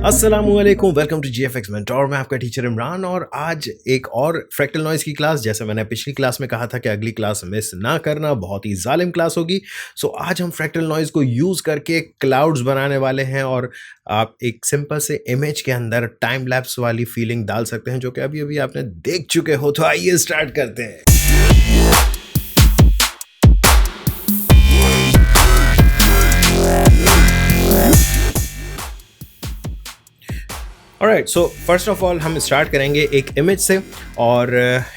अस्सलामुअलैकुम, welcome to GFX mentor. मैं आपका टीचर इमरान और आज एक और फ्रैक्टल नॉइज की क्लास। जैसे मैंने पिछली क्लास में कहा था कि अगली क्लास मिस ना करना, बहुत ही जालिम क्लास होगी। सो आज हम फ्रैक्टल नॉइज को यूज़ करके क्लाउड्स बनाने वाले हैं और आप एक सिंपल से इमेज के अंदर टाइम लैप्स वाली फीलिंग डाल सकते हैं जो कि अभी अभी आपने देख चुके हो। तो आइए स्टार्ट करते हैं। Alright, so first of all हम स्टार्ट करेंगे एक इमेज से और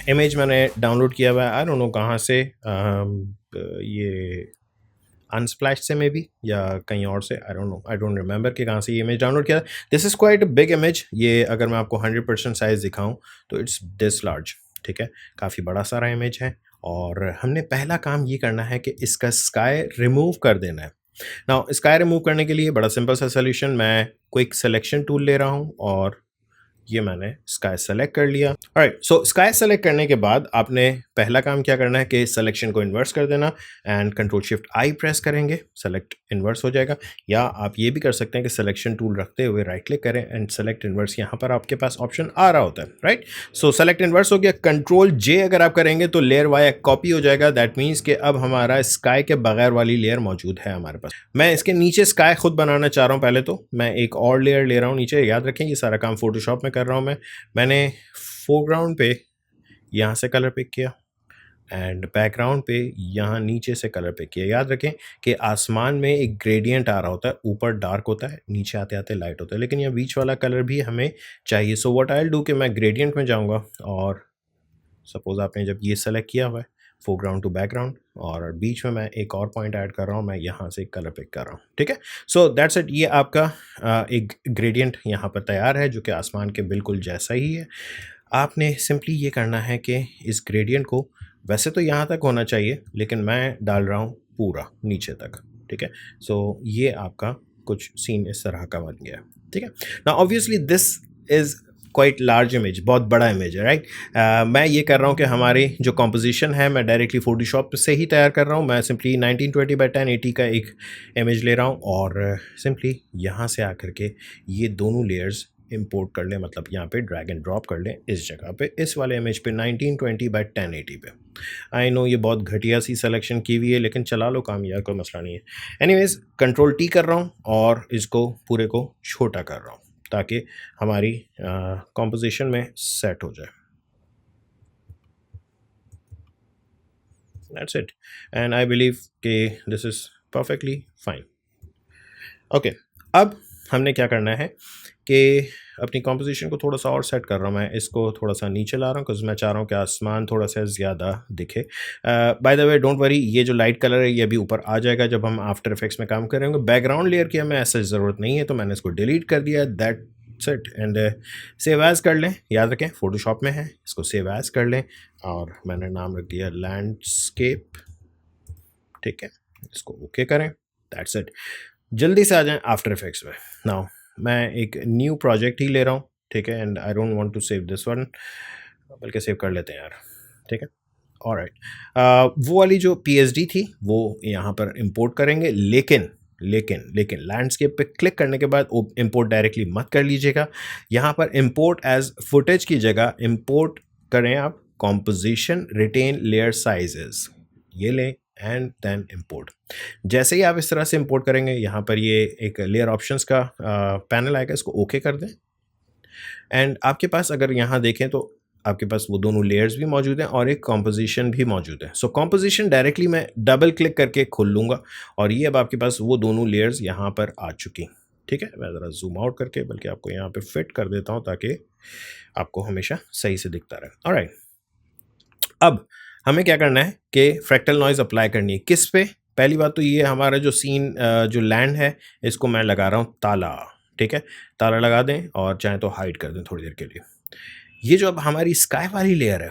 इमेज मैंने डाउनलोड किया हुआ है, आई डोंट नो कहाँ से, ये अनस्प्लैश से मे बी या कहीं और से, आई डोंट रिमेंबर कि कहाँ से ये इमेज डाउनलोड किया। This is quite a big image. ये अगर मैं आपको 100% साइज़ दिखाऊं तो इट्स दिस लार्ज, ठीक है, काफ़ी बड़ा सारा इमेज है। और हमने पहला काम ये करना है कि इसका स्काई रिमूव कर देना है। नाउ स्काई रिमूव करने के लिए बड़ा सिंपल सा सोल्यूशन, मैं क्विक सिलेक्शन टूल ले रहा हूँ और ये मैंने स्काई सेलेक्ट कर लिया। ऑलराइट, सो स्काई सेलेक्ट करने के बाद आपने पहला काम क्या करना है कि सिलेक्शन को इन्वर्स कर देना and control shift I press करेंगे, सेलेक्ट इन्वर्स हो जाएगा। या आप ये भी कर सकते हैं कि सिलेक्शन टूल रखते हुए राइट क्लिक करें एंड सेलेक्ट इन्वर्स, यहाँ पर आपके पास ऑप्शन आ रहा होता है, राइट। सो सेलेक्ट इन्वर्स हो गया। कंट्रोल जे अगर आप करेंगे तो लेयर वाई कॉपी हो जाएगा। दैट मीन्स कि अब हमारा स्काई के बगैर वाली लेयर मौजूद है हमारे पास। मैं इसके नीचे स्काई खुद बनाना चाह रहा हूँ। पहले तो मैं एक और लेयर ले रहा हूँ नीचे। याद रखें ये सारा काम फोटोशॉप में कर रहा हूँ मैंने फोरग्राउंड पे यहाँ से कलर पिक किया एंड बैकग्राउंड पे यहाँ नीचे से कलर पिक किया। याद रखें कि आसमान में एक ग्रेडियंट आ रहा होता है, ऊपर डार्क होता है, नीचे आते आते लाइट होता है, लेकिन यह बीच वाला कलर भी हमें चाहिए। So what I will do कि मैं ग्रेडियंट में जाऊँगा और सपोज आपने जब ये सेलेक्ट किया हुआ है फोरग्राउंड टू बैकग्राउंड और बीच में मैं एक और पॉइंट ऐड कर रहा हूँ, मैं यहाँ से कलर पिक कर रहा हूँ, ठीक है। So that's it. ये आपका एक ग्रेडियंट यहाँ पर तैयार है जो कि आसमान के बिल्कुल जैसा ही है। आपने सिंपली ये करना है कि इस ग्रेडियंट को, वैसे तो यहाँ तक होना चाहिए लेकिन मैं डाल रहा हूँ पूरा नीचे तक, ठीक है। सो ये आपका कुछ सीन इस तरह का बन गया, ठीक है ना। Obviously this is quite large image, बहुत बड़ा इमेज है, राइट। मैं ये कर रहा हूँ कि हमारी जो कॉम्पोजिशन है मैं डायरेक्टली फोटोशॉप से ही तैयार कर रहा हूँ। मैं सिंपली 1920x1080 का एक इमेज ले रहा हूँ और सिंपली यहाँ से आकर के ये दोनों लेयर्स इंपोर्ट कर लें, मतलब यहाँ पे ड्रैग एंड ड्रॉप कर लें इस जगह पे, इस वाले इमेज पे 1920x1080 पे। आई नो ये बहुत घटिया सी सिलेक्शन की हुई है लेकिन चला लो काम यार, कोई मसला नहीं है। एनीवेज कंट्रोल टी कर रहा हूँ और इसको पूरे को छोटा कर रहा हूँ ताकि हमारी कॉम्पोजिशन में सेट हो जाए। That's it and I believe कि this is perfectly fine. Okay, अब हमने क्या करना है कि अपनी कॉम्पोजिशन को थोड़ा सा और सेट कर रहा हूँ। मैं इसको थोड़ा सा नीचे ला रहा हूँ बिकॉज मैं चाह रहा हूँ कि आसमान थोड़ा सा ज़्यादा दिखे। By the way don't worry, ये जो लाइट कलर है ये अभी ऊपर आ जाएगा जब हम आफ्टर इफेक्ट्स में काम करेंगे। बैकग्राउंड लेयर की हमें ऐसा ज़रूरत नहीं है तो मैंने इसको डिलीट कर दिया। That set and save as कर लें। याद रखें फोटोशॉप में है, इसको सेव एज़ कर लें और मैंने नाम रख दिया लैंडस्केप, ठीक है। इसको ओके करें, दैट्स इट। जल्दी से आ जाएं आफ्टर इफेक्ट्स में। नाउ मैं एक न्यू प्रोजेक्ट ही ले रहा हूँ, ठीक है, and I don't want to save this one, बल्कि सेव कर लेते हैं यार, ठीक है। ऑलराइट, वो वाली जो पीएसडी थी वो यहाँ पर इंपोर्ट करेंगे, लेकिन लेकिन लेकिन लैंडस्केप पे क्लिक करने के बाद इंपोर्ट डायरेक्टली मत कर लीजिएगा। यहाँ पर इंपोर्ट एज फुटेज की जगह इंपोर्ट करें आप कॉम्पोजिशन रिटेन लेयर साइजेस, ये लें एंड देन इंपोर्ट। जैसे ही आप इस तरह से इंपोर्ट करेंगे यहाँ पर ये एक लेयर ऑप्शंस का पैनल आएगा, इसको ओके कर दें एंड आपके पास अगर यहाँ देखें तो आपके पास वो दोनों लेयर्स भी मौजूद हैं और एक कॉम्पोजिशन भी मौजूद है। सो कॉम्पोजिशन डायरेक्टली मैं डबल क्लिक करके खोल लूँगा और ये अब आपके पास वो दोनों लेयर्स यहाँ पर आ चुकी, ठीक है। मैं ज़रा जूम आउट करके बल्कि आपको यहाँ पे फिट कर देता हूँ ताकि आपको हमेशा सही से दिखता रहे। ऑलराइट, अब हमें क्या करना है कि फ्रैक्टल नॉइज़ अप्लाई करनी है। किस पे? पहली बात तो ये हमारा जो सीन जो लैंड है इसको मैं लगा रहा हूँ ताला, ठीक है। ताला लगा दें और चाहे तो हाइड कर दें थोड़ी देर के लिए। ये जो अब हमारी स्काई वाली लेयर है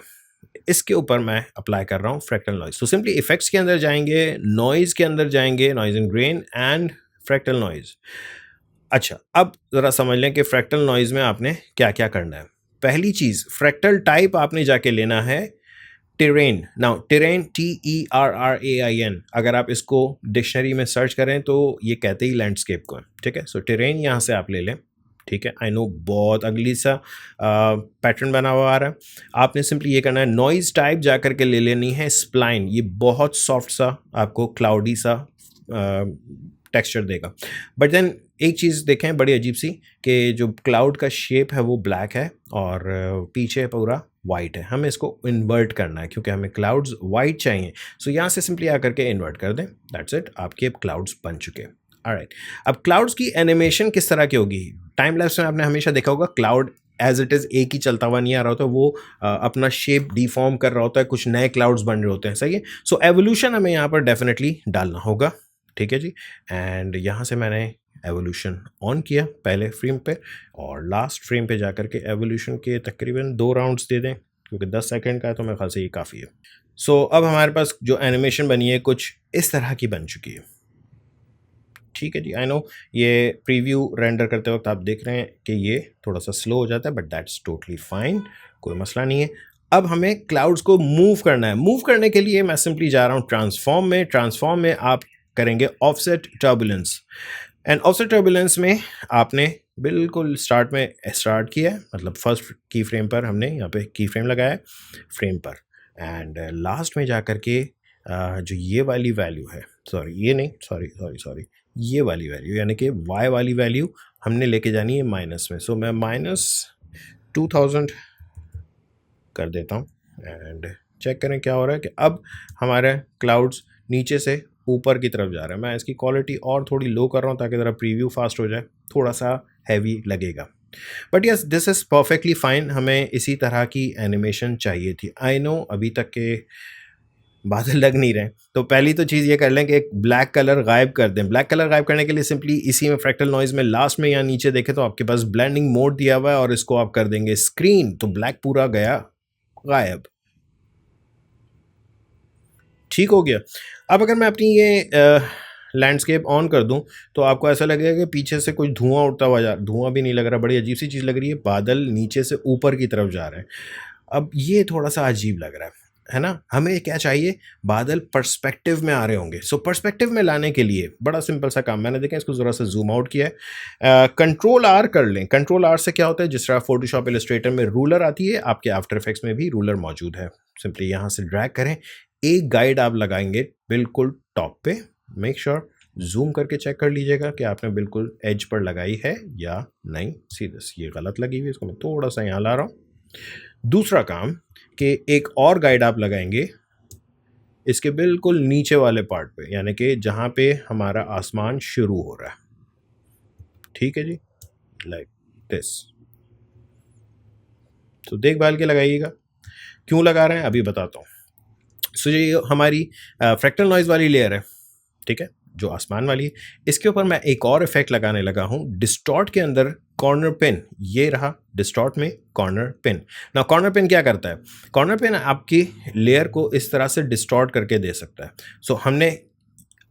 इसके ऊपर मैं अप्लाई कर रहा हूँ फ्रैक्टल नॉइज़। तो सिंपली इफेक्ट्स के अंदर जाएंगे, नॉइज़ के अंदर जाएंगे, noise and grain and fractal noise. अच्छा, अब ज़रा समझ लें कि फ्रैक्टल नॉइज़ में आपने क्या क्या करना है। पहली चीज़, फ्रैक्टल टाइप आपने जाके लेना है टेरेन। नाउ टेरेन TERRAIN, अगर आप इसको डिक्शनरी में सर्च करें तो ये कहते ही लैंडस्केप को है, ठीक है। सो टेरेन यहाँ से आप ले लें, ठीक है। आई नो बहुत अगली सा पैटर्न बना हुआ आ रहा है। आपने सिंपली ये करना है, नॉइज़ टाइप जा कर के ले लेनी है स्प्लाइन। ये बहुत सॉफ्ट सा आपको क्लाउडी सा टेक्सचर देगा। बट देन एक चीज़ देखें बड़ी अजीब सी, कि जो क्लाउड का शेप है वो ब्लैक है और पीछे पूरा वाइट है। हमें इसको इन्वर्ट करना है क्योंकि हमें क्लाउड्स वाइट चाहिए। सो यहाँ से सिंपली आकर के इन्वर्ट कर दें, दैट्स इट, आपके अब क्लाउड्स बन चुके हैं। ऑलराइट, अब क्लाउड्स की एनिमेशन किस तरह की होगी? टाइम लैप्स में आपने हमेशा देखा होगा क्लाउड एज इट इज़ एक ही चलता हुआ नहीं आ रहा होता, वो अपना शेप डिफॉर्म कर रहा होता है, कुछ नए क्लाउड्स बन रहे होते हैं, सही है। सो एवोल्यूशन हमें यहाँ पर डेफिनेटली डालना होगा, ठीक है जी। एंड यहाँ से मैंने एवोल्यूशन ऑन किया पहले फ्रेम पे, और लास्ट फ्रेम पे जाकर के एवोल्यूशन के तकरीबन 2 राउंड्स दे दें, क्योंकि 10 सेकंड का है तो मेरे ख्याल से ये काफ़ी है। सो अब हमारे पास जो एनिमेशन बनी है कुछ इस तरह की बन चुकी है, ठीक है जी। आई नो ये प्रीव्यू रेंडर करते वक्त आप देख रहे हैं कि ये थोड़ा सा स्लो हो जाता है, बट दैट्स टोटली फाइन, कोई मसला नहीं है। अब हमें क्लाउड्स को मूव करना है। मूव करने के लिए मैं सिंपली जा रहा हूँ ट्रांसफॉर्म में। ट्रांसफॉर्म में आप करेंगे offset turbulence, and offset turbulence में आपने बिल्कुल स्टार्ट में स्टार्ट किया है, मतलब फर्स्ट की फ्रेम पर हमने यहाँ पे की फ्रेम लगाया है फ्रेम पर, एंड लास्ट में जा कर के जो ये वाली वैल्यू है, सॉरी ये नहीं, सॉरी ये वाली वैल्यू यानी कि y वाली वैल्यू हमने लेके जानी है माइनस में। सो मैं -2000 कर देता हूँ एंड चेक करें क्या हो रहा है कि अब हमारे क्लाउड्स नीचे से ऊपर की तरफ जा रहे हैं। मैं इसकी क्वालिटी और थोड़ी लो कर रहा हूँ ताकि ज़रा प्रीव्यू फास्ट हो जाए, थोड़ा सा हैवी लगेगा, but yes this is perfectly fine. हमें इसी तरह की एनिमेशन चाहिए थी। आई नो अभी तक के बादल लग नहीं रहे, तो पहली तो चीज़ ये कर लें कि एक ब्लैक कलर गायब कर दें। ब्लैक कलर गायब करने के लिए सिंपली इसी में फ्रैक्टल नॉइज़ में लास्ट में यहाँ नीचे देखें तो आपके पास ब्लेंडिंग मोड दिया हुआ है, और इसको आप कर देंगे स्क्रीन, तो ब्लैक पूरा गया गायब, ठीक हो गया। अब अगर मैं अपनी ये लैंडस्केप ऑन कर दूं तो आपको ऐसा लगेगा कि पीछे से कुछ धुआं उड़ता हुआ धुआं भी नहीं लग रहा, बड़ी अजीब सी चीज़ लग रही है, बादल नीचे से ऊपर की तरफ जा रहे हैं। अब ये थोड़ा सा अजीब लग रहा है ना। हमें क्या चाहिए, बादल पर्सपेक्टिव में आ रहे होंगे। सो पर्सपेक्टिव में लाने के लिए बड़ा सिंपल सा काम, मैंने देखा इसको ज़रा सा जूम आउट किया है, कंट्रोल आर कर लें। कंट्रोल आर से क्या होता है, जिस तरह फोटोशॉप इलस्ट्रेटर में रूलर आती है, आपके आफ्टर इफेक्ट्स में भी रूलर मौजूद है। सिंपली यहाँ से ड्रैग करें, एक गाइड आप लगाएंगे बिल्कुल टॉप पे। मेक श्योर जूम करके चेक कर लीजिएगा कि आपने बिल्कुल एज पर लगाई है या नहीं। सीधे ये गलत लगी हुई, इसको मैं थोड़ा सा यहाँ ला रहा हूँ। दूसरा काम कि एक और गाइड आप लगाएंगे इसके बिल्कुल नीचे वाले पार्ट पे, यानी कि जहाँ पे हमारा आसमान शुरू हो रहा है, ठीक है जी, लाइक दिस। तो देखभाल के लगाइएगा। क्यों लगा रहे हैं अभी बताता हूँ। सो ये हमारी फ्रैक्टल नॉइज़ वाली लेयर है, ठीक है, जो आसमान वाली है। इसके ऊपर मैं एक और इफेक्ट लगाने लगा हूँ डिस्टॉर्ट के अंदर, कॉर्नर पिन। ये रहा डिस्टॉर्ट में कॉर्नर पिन। ना कॉर्नर पिन क्या करता है, कॉर्नर पिन आपकी लेयर को इस तरह से डिस्टॉर्ट करके दे सकता है। सो हमने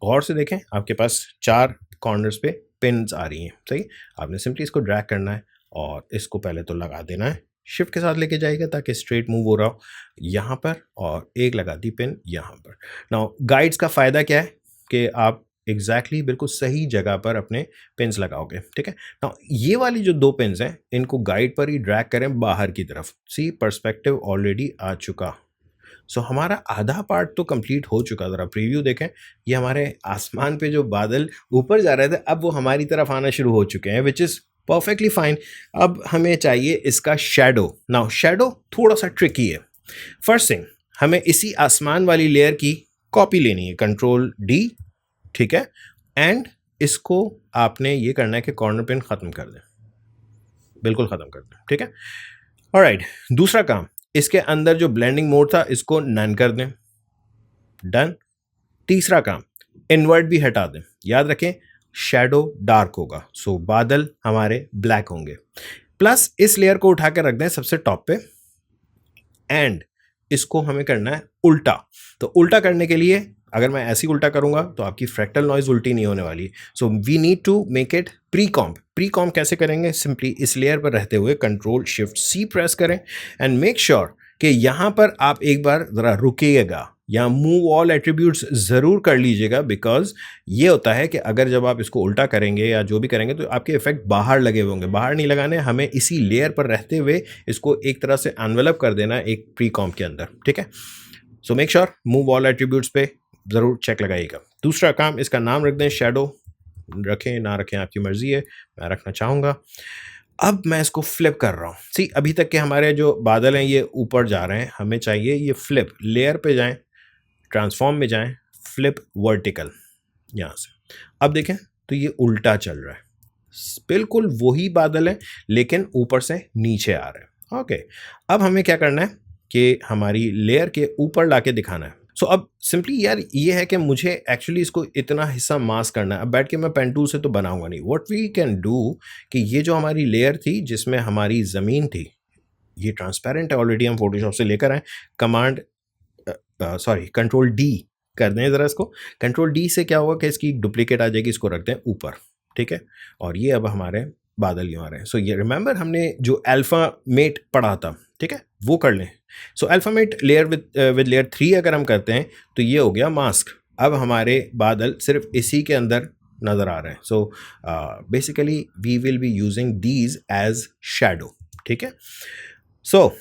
गौर से देखें, आपके पास 4 कॉर्नर्स पे पिन्स आ रही हैं, सही। आपने सिंपली इसको ड्रैग करना है और इसको पहले तो लगा देना है, शिफ्ट के साथ लेके जाएगा ताकि स्ट्रेट मूव हो रहा हो यहाँ पर, और एक लगा दी पिन यहाँ पर। नाउ गाइड्स का फ़ायदा क्या है कि आप एग्जैक्टली बिल्कुल सही जगह पर अपने पिन्स लगाओगे, ठीक है। नाउ ये वाली जो 2 पिन्स हैं इनको गाइड पर ही ड्रैग करें बाहर की तरफ। सी पर्सपेक्टिव ऑलरेडी आ चुका। सो हमारा आधा पार्ट तो कंप्लीट हो चुका। ज़रा प्रीव्यू देखें, ये हमारे आसमान पे जो बादल ऊपर जा रहे थे अब वो हमारी तरफ आना शुरू हो चुके हैं, विच इज़ परफेक्टली फाइन। अब हमें चाहिए इसका शेडो। नाउ शेडो थोड़ा सा ट्रिकी है। फर्स्ट थिंग, हमें इसी आसमान वाली लेयर की कॉपी लेनी है, कंट्रोल D, ठीक है, एंड इसको आपने ये करना है कि कॉर्नर पिन ख़त्म कर दें, बिल्कुल ख़त्म कर दें, ठीक है। ऑलराइट, दूसरा काम, इसके अंदर जो ब्लेंडिंग मोड था इसको नन कर दें, डन। तीसरा काम, इन्वर्ट भी हटा दें। याद रखें शैडो डार्क होगा, सो बादल हमारे ब्लैक होंगे। प्लस इस लेयर को उठा कर रख दें सबसे टॉप पे, एंड इसको हमें करना है उल्टा। तो उल्टा करने के लिए अगर मैं ऐसी उल्टा करूंगा तो आपकी फ्रैक्टल नॉइज उल्टी नहीं होने वाली। So we need to make it pre comp. Pre comp कैसे करेंगे, सिंपली इस लेयर पर रहते हुए कंट्रोल शिफ्ट C प्रेस करें एंड मेक श्योर कि यहाँ पर आप एक बार ज़रा रुकिएगा या मूव ऑल एट्रीब्यूट्स ज़रूर कर लीजिएगा, बिकॉज ये होता है कि अगर जब आप इसको उल्टा करेंगे या जो भी करेंगे तो आपके इफेक्ट बाहर लगे होंगे, बाहर नहीं लगाने, हमें इसी लेयर पर रहते हुए इसको एक तरह से एनवेलप कर देना एक प्री कॉम्प के अंदर, ठीक है। So make sure move all attributes पे ज़रूर चेक लगाइएगा। दूसरा काम, इसका नाम रख दें शैडो, रखें ना रखें आपकी मर्ज़ी है, मैं रखना चाहूँगा। अब मैं इसको फ्लिप कर रहा हूँ। सी अभी तक के हमारे जो बादल हैं ये ऊपर जा रहे हैं, हमें चाहिए ये फ्लिप, लेयर पे जाएं, ट्रांसफॉर्म में जाएं, फ्लिप वर्टिकल यहाँ से। अब देखें तो ये उल्टा चल रहा है, बिल्कुल वही बादल है लेकिन ऊपर से नीचे आ रहे हैं। ओके, अब हमें क्या करना है कि हमारी लेयर के ऊपर लाके दिखाना है। सो अब सिंपली यार ये है कि मुझे एक्चुअली इसको इतना हिस्सा मास्क करना है। अब बैठ के मैं पेन टूल से तो बनाऊंगा नहीं। व्हाट वी कैन डू कि ये जो हमारी लेयर थी जिसमें हमारी ज़मीन थी, ये ट्रांसपेरेंट है ऑलरेडी, हम फोटोशॉप से लेकर आए। कंट्रोल डी कर दें ज़रा इसको। कंट्रोल डी से क्या होगा कि इसकी डुप्लीकेट आ जाएगी, इसको रख दें ऊपर, ठीक है। और ये अब हमारे बादल यूँ आ रहे हैं। सो ये रिमेंबर हमने जो अल्फ़ा मेट पढ़ा था, ठीक है, वो कर लें। सो अल्फ़ामेट लेयर विद लेयर 3 अगर हम करते हैं तो ये हो गया मास्क। अब हमारे बादल सिर्फ इसी के अंदर नज़र आ रहे हैं। So basically we will be using these as shadow, ठीक है। सो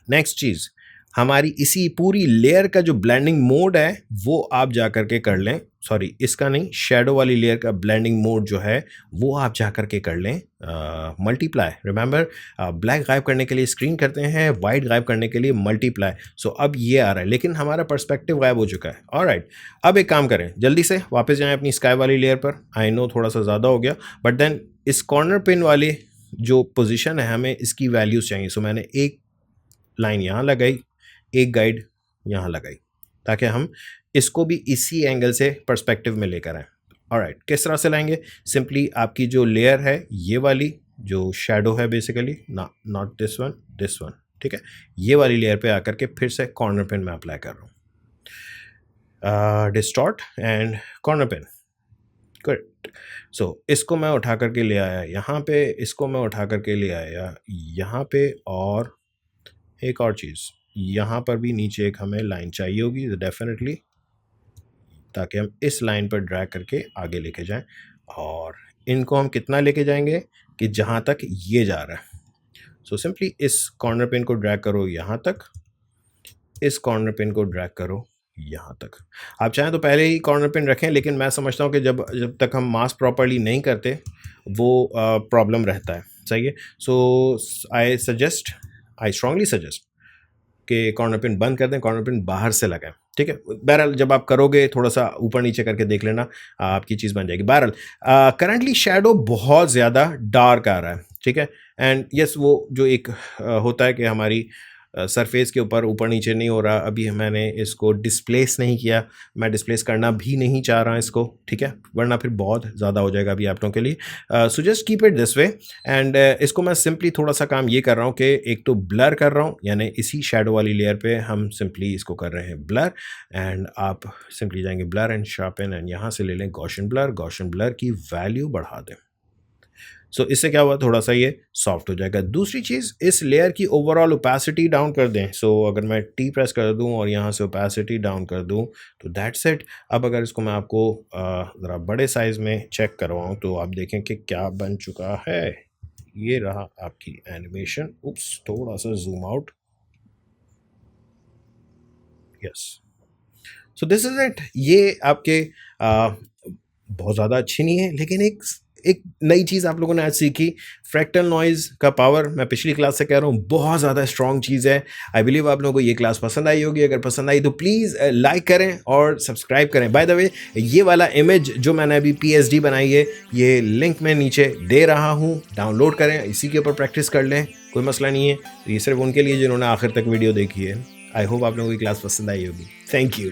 नेक्स्ट चीज़, हमारी इसी पूरी लेयर का जो ब्लेंडिंग मोड है वो आप जा कर के कर लें, सॉरी इसका नहीं, शैडो वाली लेयर का ब्लेंडिंग मोड जो है वो आप जा कर के कर लें मल्टीप्लाई। रिमेंबर ब्लैक गायब करने के लिए स्क्रीन करते हैं, वाइट गायब करने के लिए मल्टीप्लाई। सो अब ये आ रहा है लेकिन हमारा पर्सपेक्टिव गायब हो चुका है। ऑलराइट, अब एक काम करें, जल्दी से वापस जाएं अपनी स्काई वाली लेयर पर। आई नो थोड़ा सा ज़्यादा हो गया, बट देन इस कॉर्नर पिन वाली जो पोजिशन है हमें इसकी वैल्यूज़ चाहिए। सो मैंने एक लाइन यहाँ लगाई, एक गाइड यहाँ लगाई, ताकि हम इसको भी इसी एंगल से पर्सपेक्टिव में लेकर आएँ। ऑलराइट, किस तरह से लाएंगे? सिंपली आपकी जो लेयर है ये वाली जो शैडो है बेसिकली, नॉट दिस वन, ठीक है, ये वाली लेयर पे आकर के फिर से कॉर्नर पिन में अप्लाई कर रहा हूँ, distort and corner pin, correct. So इसको मैं उठा करके ले आया यहाँ पे, इसको मैं उठा करके ले आया यहाँ पे, और एक और चीज़ यहाँ पर भी नीचे एक हमें लाइन चाहिए होगी डेफिनेटली, ताकि हम इस लाइन पर ड्रैग करके आगे लेके जाएं। और इनको हम कितना लेके जाएंगे कि जहाँ तक ये जा रहा है। सो सिंपली इस कॉर्नर पिन को ड्रैग करो यहाँ तक, इस कॉर्नर पिन को ड्रैग करो यहाँ तक। आप चाहें तो पहले ही कॉर्नर पिन रखें, लेकिन मैं समझता हूँ कि जब तक हम मास्क प्रॉपर्ली नहीं करते वो प्रॉब्लम रहता है, सही है। सो आई स्ट्रांगली सजेस्ट कि कॉर्नर पिन बंद कर दें, कॉर्नर पिन बाहर से लगाएं, ठीक है। बहरहाल जब आप करोगे थोड़ा सा ऊपर नीचे करके देख लेना, आपकी चीज़ बन जाएगी। बहरहाल करंटली शैडो बहुत ज़्यादा डार्क आ रहा है, ठीक है। एंड यस, वो जो एक होता है कि हमारी सरफेस के ऊपर नीचे नहीं हो रहा। अभी मैंने इसको डिस्प्लेस नहीं किया, मैं डिस्प्लेस करना भी नहीं चाह रहा इसको, ठीक है, वरना फिर बहुत ज़्यादा हो जाएगा अभी आप लोगों के लिए। So just keep it this way. And इसको मैं सिंपली थोड़ा सा काम ये कर रहा हूँ कि एक तो ब्लर कर रहा हूँ, यानी इसी शैडो वाली लेयर पे हम सिंपली इसको कर रहे हैं ब्लर। एंड आप सिंपली जाएंगे ब्लर एंड शार्पन, एंड यहाँ से ले लें गॉसियन ब्लर की वैल्यू बढ़ा दें। सो इससे क्या हुआ, थोड़ा सा ये सॉफ्ट हो जाएगा। दूसरी चीज़, इस लेयर की ओवरऑल ओपेसिटी डाउन कर दें। सो अगर मैं टी प्रेस कर दूं और यहाँ से ओपेसिटी डाउन कर दूं तो दैट्स इट। अब अगर इसको मैं आपको ज़रा बड़े साइज़ में चेक करवाऊँ तो आप देखें कि क्या बन चुका है। ये रहा आपकी एनिमेशन। उप्स, थोड़ा सा zoom out, yes. So this is it. ये आपके बहुत ज़्यादा अच्छी नहीं है, लेकिन एक नई चीज़ आप लोगों ने आज सीखी, फ्रैक्टल नॉइज़ का पावर। मैं पिछली क्लास से कह रहा हूँ, बहुत ज़्यादा स्ट्रॉन्ग चीज़ है। आई बिलीव आप लोगों को ये क्लास पसंद आई होगी। अगर पसंद आई तो प्लीज़ लाइक करें और सब्सक्राइब करें। बाय द वे, ये वाला इमेज जो मैंने अभी PSD बनाई है, ये लिंक मैं नीचे दे रहा हूँ, डाउनलोड करें, इसी के ऊपर प्रैक्टिस कर लें, कोई मसला नहीं है। तो ये सिर्फ उनके लिए जिन्होंने आखिर तक वीडियो देखी है। आई होप आप लोगों की क्लास पसंद आई होगी। Thank you.